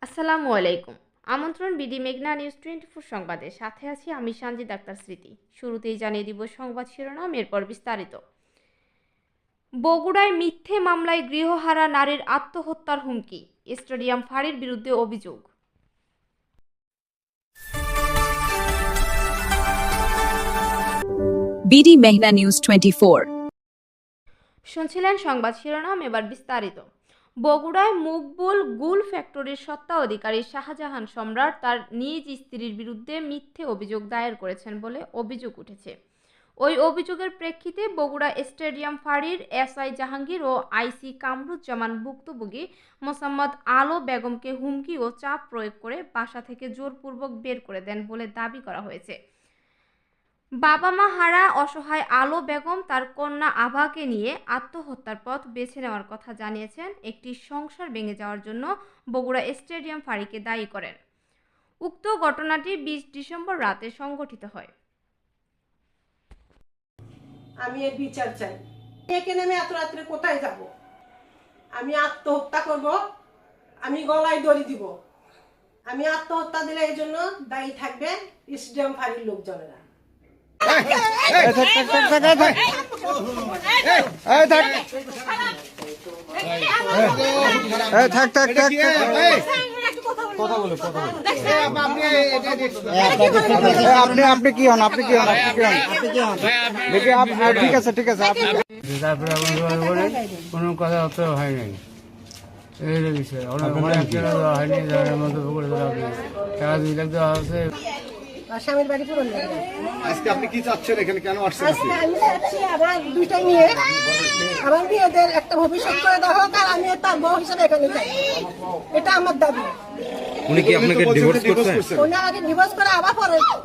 আসসালামু আলাইকুম। আমন্ত্রণ বিডি মেঘনা নিউজ 24 সংবাদে। সাথে আছি আমি সানজিদ আক্তার স্মৃতি। শুরুতেই জানিয়ে দিব সংবাদ শিরোনাম, এরপর বিস্তারিত। বগুড়ায় মিথ্যে মামলায় গৃহহারা নারীর আত্মহত্যার হুমকি, স্টেডিয়াম ফাঁড়ির বিরুদ্ধে অভিযোগ। বিডি মেঘনা নিউজ 24। শুনছিলেন সংবাদ শিরোনাম, এবার বিস্তারিত। বগুড়ায় মকবুল গুল ফ্যাক্টরির স্বত্বাধিকারী শাহজাহান সম্রাট তার নিজ স্ত্রীর বিরুদ্ধে মিথ্যে অভিযোগ দায়ের করেছেন বলে অভিযোগ উঠেছে। ওই অভিযোগের প্রেক্ষিতে বগুড়া স্টেডিয়াম ফাঁড়ির এসআই জাহাঙ্গীর ও আইসি কামরুজ্জামান ভুক্তভোগী মোসাম্মদ আলো বেগমকে হুমকি ও চাপ প্রয়োগ করে বাসা থেকে জোরপূর্বক বের করে দেন বলে দাবি করা হয়েছে। বাবা মা হারা অসহায় আলো বেগম তার কন্যা আভাকে নিয়ে আত্মহত্যার পথ বেছে নেওয়ার কথা জানিয়েছেন। একটি সংসার ভেঙে যাওয়ার জন্য বগুড়া স্টেডিয়াম ফাঁড়িকে দায়ী করেন। উক্ত ঘটনাটি 20 ডিসেম্বর রাতে সংঘটিত হয়। আমি এর বিচার চাই। এখানে আমি এত রাত্রে কোথায় যাব? আমি আত্মহত্যা করব, আমি গলায় দড়ি দিব। আমি আত্মহত্যা দিলে এই জন্য দায়ী থাকবে স্টেডিয়াম ফাঁড়ির লোকজনেরা। আপনি কি হন? ঠিক আছে তারপরে কোনো কথাবার্তা হয় নাই। এই বিষয়ে অনেক দেওয়া হয়নি, যার মধ্যে টাকা 2 লাখ দেওয়া হচ্ছে। স্বামীর বাড়ি পুরন আজকে আপনি কি চাচ্ছেন? এখানে কেন আসছেন? আজকে আমি চাচ্ছি আমার দুইটা নিয়ে আমার মেয়েদের একটা ভবিষ্যৎ করে দেওয়া হোক, আর আমি তার বউ হিসেবে এখানে চাই। এটা আমার দাবি। উনি কি আপনাকে ডিভোর্স করছেন? উনি আগে ডিভোর্স করে আবার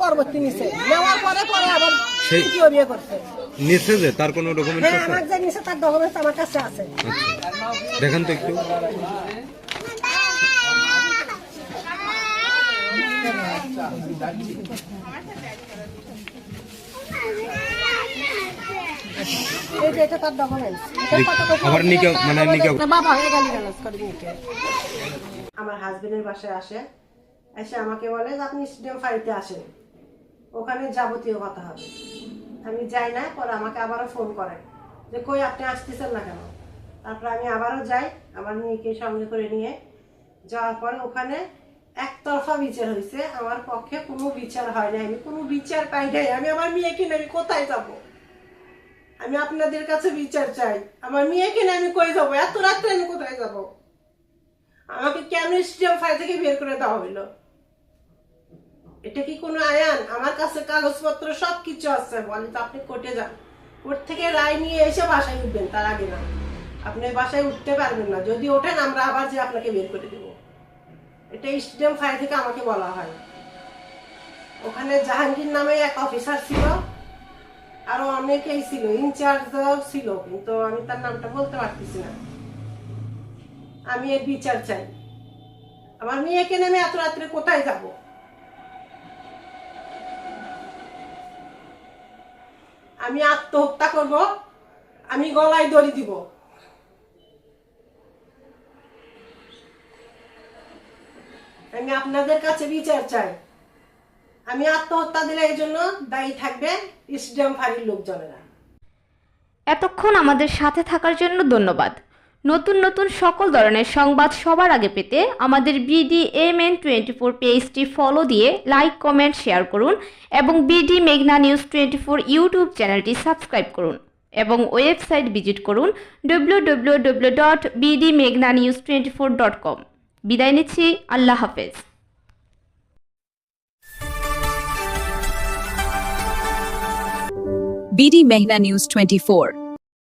পরবর্তী নিছে, নেওয়ার পরে আবার দ্বিতীয় বিয়ে করছে। নিছে যে তার কোনো ডকুমেন্ট হ্যাঁ, আছে? আমার যে নিছে তার ডকুমেন্টস আমার কাছে আছে। দেখেন তো একটু। এই যে এটা তার ডকুমেন্টস। আবার নিকাও মানে নিকাও বাবা হয়ে গালিগালাজ করে নিতে। আমার হাজবেন্ডের বাসায় এসে আমাকে বলে যে আপনি স্টেডিয়াম ফাঁড়িতে আসেন, ওখানে যাবতীয় কথা হবে। আমি যাই না, পরে আমাকে আবারও ফোন করে যে কই আপনি আসতেছেন না কেন? তারপরে আমি আবারও যাই, আমার মেয়েকে সঙ্গে করে নিয়ে যাওয়ার পরে ওখানে একতরফা বিচার হয়েছে। আমার পক্ষে কোনো বিচার হয় না, আমি কোনো বিচার পাই নাই। আমি আমার মেয়েকে নিয়ে আমি কোথায় যাব? আমি আপনাদের কাছে বিচার চাই। আমার মেয়েকে নিয়ে আমি কই যাবো? এত রাত্রে আমি কোথায় যাব? আমাকে কেন স্টেডিয়াম ফাঁড়ি থেকে বের করে দেওয়া হইলো? এটা কি কোনো আইন? আমার কাছে কাগজপত্র সবকিছু আছে। বলে তো আপনি কোর্টে যান, কোর্ট থেকে রায় নিয়ে এসে বাসায় উঠবেন, তার আগে না। আপনি বাসায় উঠতে পারবেন না, যদি ওঠেন আমরা আবার যে আপনাকে বের করে দেব। এটা স্টেডিয়াম ফাঁড়ি থেকে আমাকে বলা হয়। ওখানে জাহাঙ্গীর নামে এক অফিসার ছিল, আরো অনেকেই ছিল, ইনচার্জও ছিল, কিন্তু আমি তার নামটা বলতে পারতেছি না। আমি এর বিচার চাই। আমার মেয়েকে নেমে এত রাত্রে কোথায় যাব? আমি আত্মহত্যা করব, আমি গলায় দড়ি দিব। আমি আপনাদের কাছে বিচার চাই। আমি আত্মহত্যা দিলে এই জন্য দায়ী থাকবে স্টেডিয়াম ফাঁড়ির লোকজনেরা। এতক্ষণ আমাদের সাথে থাকার জন্য ধন্যবাদ। নতুন নতুন সকল ধরনের সংবাদ সবার আগে পেতে আমাদের BDMN24 পেজটি ফলো দিয়ে লাইক, কমেন্ট, শেয়ার করুন এবং বিডি মেঘনা নিউজ 24 ইউটিউব চ্যানেলটি সাবস্ক্রাইব করুন এবং ওয়েবসাইট ভিজিট করুন www.bdmeghnanews24.com। বিদায় নিচ্ছি, আল্লাহ হাফেজ। বিডি মেঘনা নিউজ 24।